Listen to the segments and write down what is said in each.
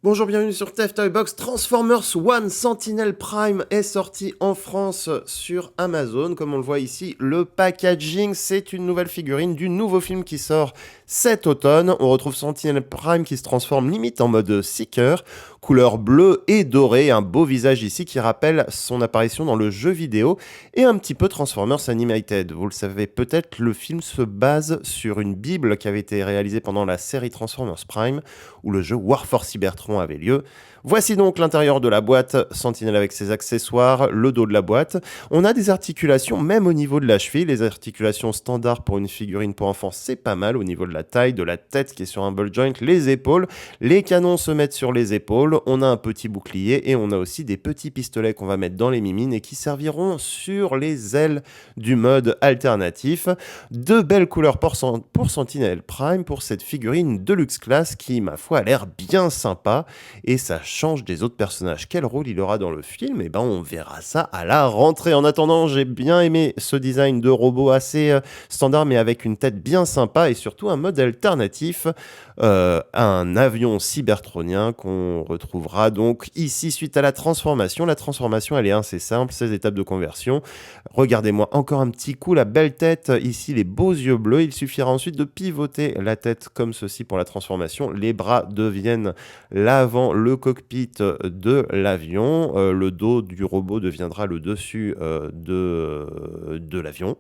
Bonjour, bienvenue sur TF Toy Box. Transformers One Sentinel Prime est sorti en France sur Amazon. Comme on le voit ici, le packaging, c'est une nouvelle figurine du nouveau film qui sort cet automne. On retrouve Sentinel Prime qui se transforme limite en mode Seeker, couleur bleue et dorée, un beau visage ici qui rappelle son apparition dans le jeu vidéo et un petit peu Transformers Animated. Vous le savez peut-être, le film se base sur une bible qui avait été réalisée pendant la série Transformers Prime où le jeu War for Cybertron avait lieu. Voici donc l'intérieur de la boîte, Sentinel avec ses accessoires, le dos de la boîte. On a des articulations même au niveau de la cheville, les articulations standards pour une figurine pour enfants, c'est pas mal au niveau de la taille, de la tête qui est sur un ball joint, les épaules, les canons se mettent sur les épaules, on a un petit bouclier et on a aussi des petits pistolets qu'on va mettre dans les mimines et qui serviront sur les ailes du mode alternatif. Deux belles couleurs pour Sentinel Prime pour cette figurine Deluxe Class qui, ma foi, a l'air bien sympa et ça change des autres personnages. Quel rôle il aura dans le film? Eh ben, on verra ça à la rentrée. En attendant, j'ai bien aimé ce design de robot assez standard, mais avec une tête bien sympa et surtout un mode alternatif, un avion cybertronien qu'on retrouvera donc ici suite à la transformation. La transformation, elle est assez simple, 16 étapes de conversion. Regardez-moi encore un petit coup, la belle tête, ici les beaux yeux bleus. Il suffira ensuite de pivoter la tête comme ceci pour la transformation. Les bras deviennent l'avant, le cockpit de l'avion, le dos du robot deviendra le dessus de l'avion.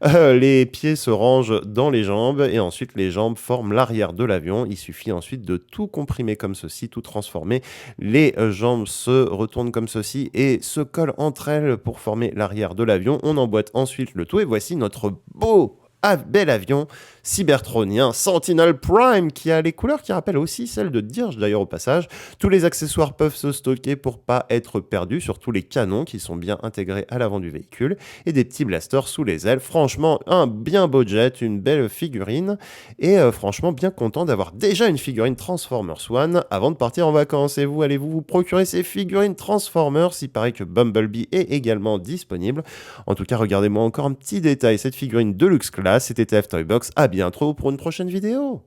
Les pieds se rangent dans les jambes et ensuite les jambes forment l'arrière de l'avion. Il suffit ensuite de tout comprimer comme ceci, tout transformer. Les jambes se retournent comme ceci et se collent entre elles pour former l'arrière de l'avion. On emboîte ensuite le tout et voici notre bel avion cybertronien Sentinel Prime qui a les couleurs qui rappellent aussi celles de Dirge d'ailleurs au passage. Tous les accessoires peuvent se stocker pour pas être perdus, surtout les canons qui sont bien intégrés à l'avant du véhicule et des petits blasters sous les ailes. Franchement, un bien beau jet, une belle figurine et franchement bien content d'avoir déjà une figurine Transformers One avant de partir en vacances. Et vous, allez-vous vous procurer ces figurines Transformers? Il paraît que Bumblebee est également disponible. En tout cas, regardez-moi encore un petit détail, cette figurine Deluxe Class, c'était TF Toy Box. À bientôt pour une prochaine vidéo.